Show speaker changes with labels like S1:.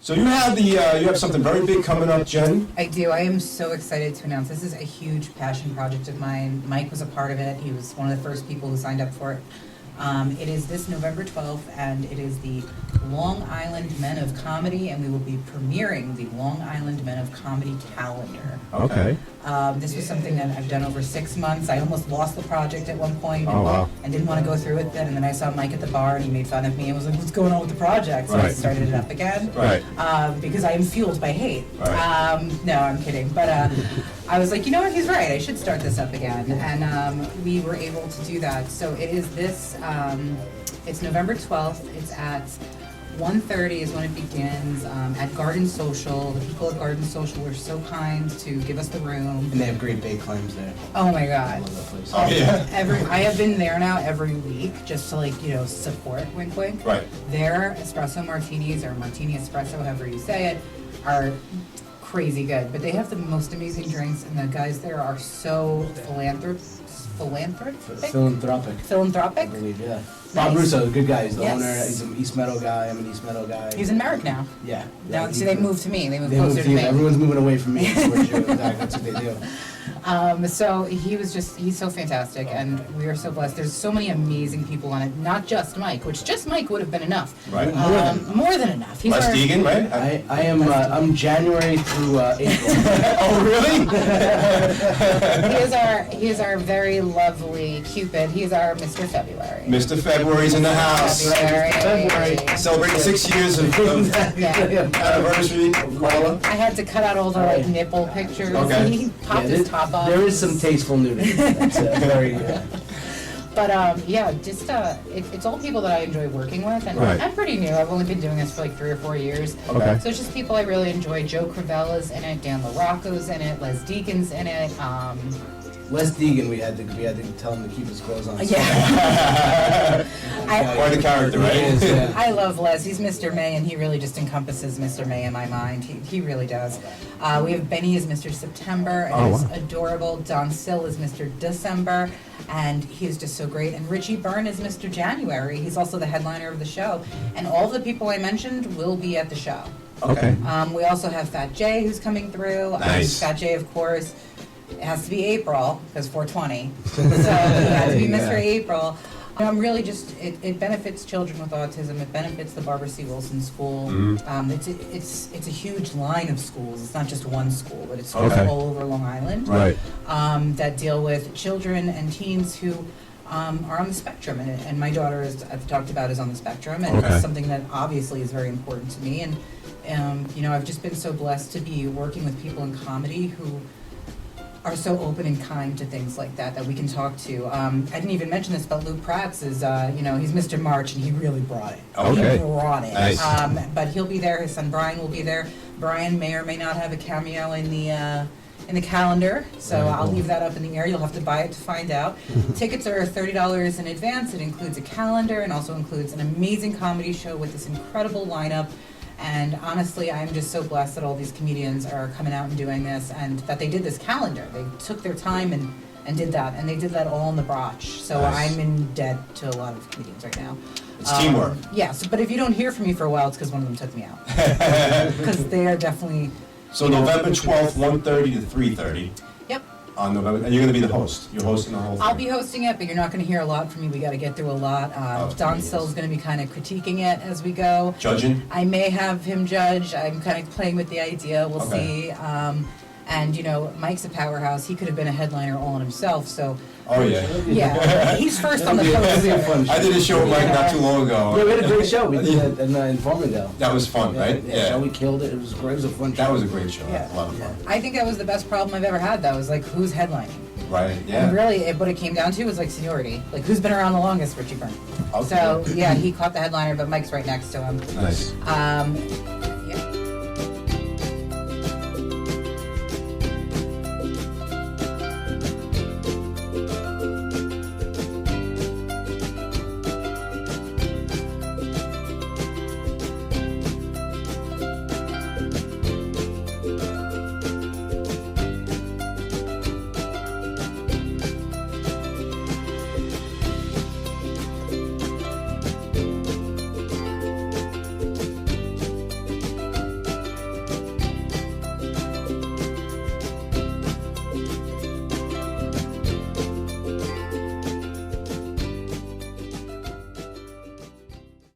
S1: So you have you have something very big coming up, Jen.
S2: I do. I am so excited to announce this is a huge passion project of mine. Mike was a part of it. He was one of the first people who signed up for it. It is this November 12th, and it is the Long Island Men of Comedy, and we will be premiering the Long Island Men of Comedy calendar.
S1: Okay.
S2: This was something that I've done over 6 months. I almost lost the project at one point and didn't want to go through with it, and then I saw Mike at the bar, and he made fun of me and was like, what's going on with the project? So I started it up again.
S1: Right.
S2: Because I am fueled by hate.
S1: Right.
S2: No, I'm kidding. But I was like, you know what, he's right. I should start this up again. And we were able to do that. So it is this, it's November 12th. It's at 1:30 is when it begins at Garden Social. The people at Garden Social were so kind to give us the room.
S3: And they have great bake claims there.
S2: Oh my God.
S3: I love that place.
S1: Oh yeah.
S2: I have been there now every week just to support, wink wink.
S1: Right.
S2: Their espresso martinis, or martini espresso, however you say it, are crazy good. But they have the most amazing drinks, and the guys there are so philanthropic.
S3: I believe, yeah. Bob Russo, good guy. He's the owner. He's an East Meadow guy. I'm an East Meadow guy.
S2: He's in Merrick now.
S3: Yeah.
S2: Now, see, they moved to me. They moved
S3: They
S2: closer
S3: moved
S2: to me.
S3: Everyone's moving away from me. Exactly. That's what they do.
S2: So he's so fantastic, and we are so blessed. There's so many amazing people on it, not just Mike, which just Mike would have been enough.
S1: Right.
S2: More than enough. He's
S1: Les Deegan, right?
S3: I am, I'm January through April.
S1: Oh, really?
S2: he is our very lovely Cupid. He is our Mr. February.
S1: Mr. February's in the house.
S2: February.
S1: Celebrating 6 years of anniversary. Paula.
S2: I had to cut out all the nipple pictures.
S1: Okay.
S2: He popped his top off.
S3: There is some tasteful nudity. That's very.
S2: But it's all people that I enjoy working with, and I'm pretty new. I've only been doing this for like 3 or 4 years.
S1: Okay.
S2: So it's just people I really enjoy. Joe Crivella's in it, Dan LaRocco's in it, Les Deacon's in it.
S3: Les Deegan, we had to tell him to keep his clothes on.
S2: Yeah.
S1: Quite a character, right?
S3: Yeah.
S2: I love Les. He's Mr. May, and he really just encompasses Mr. May in my mind. He really does. We have Benny as Mr. September, and he's adorable. Don Sill is Mr. December, and he's just so great. And Richie Byrne is Mr. January. He's also the headliner of the show. And all the people I mentioned will be at the show.
S1: Okay.
S2: We also have Fat Jay who's coming through.
S1: Nice.
S2: Fat Jay, of course. It has to be April, because 420. So he has to be Mr. April. I'm really just, it benefits children with autism. It benefits the Barbara C. Wilson School.
S1: Mm-hmm.
S2: It's a huge line of schools. It's not just one school, but it's schools all over Long Island.
S1: Right.
S2: That deal with children and teens who are on the spectrum. And my daughter, as I've talked about, is on the spectrum. And it's something that obviously is very important to me. And, I've just been so blessed to be working with people in comedy who are so open and kind to things like that we can talk to. I didn't even mention this, but Luke Prats is, he's Mr. March, and he really brought it.
S1: Okay.
S2: He brought it.
S1: Nice.
S2: But he'll be there. His son Brian will be there. Brian may or may not have a cameo in the calendar, so I'll leave that up in the air. You'll have to buy it to find out. Tickets are $30 in advance. It includes a calendar and also includes an amazing comedy show with this incredible lineup. And honestly, I'm just so blessed that all these comedians are coming out and doing this, and that they did this calendar. They took their time and did that, and they did that all in the brotch. So
S1: Nice.
S2: I'm in debt to a lot of comedians right now.
S1: It's teamwork.
S2: Yes, but if you don't hear from me for a while, it's because one of them took me out. Because they are definitely...
S1: So November 12th, 1:30 to 3:30.
S2: Yep.
S1: On November, and you're going to be the host. You're hosting the whole thing.
S2: I'll be hosting it, but you're not going to hear a lot from me. We got to get through a lot. Don Sill's going to be kind of critiquing it as we go.
S1: Judging?
S2: I may have him judge. I'm kind of playing with the idea. We'll see. And, Mike's a powerhouse. He could have been a headliner all on himself, so...
S1: Oh, yeah.
S2: Yeah, he's first on the poster.
S1: I did a show with Mike not too long ago.
S3: Yeah, we had a great show. We did it in Farmingdale.
S1: That was fun, right?
S3: Yeah. We killed it. It was great. It was a fun show.
S1: That was a great show.
S2: Yeah.
S1: A lot of fun.
S2: I think that was the best problem I've ever had, though, was like, who's headlining?
S1: Right, yeah.
S2: And really, what it came down to was like seniority. Like, who's been around the longest? Richie Byrne.
S1: Okay.
S2: So, yeah, he caught the headliner, but Mike's right next to him.
S1: Nice.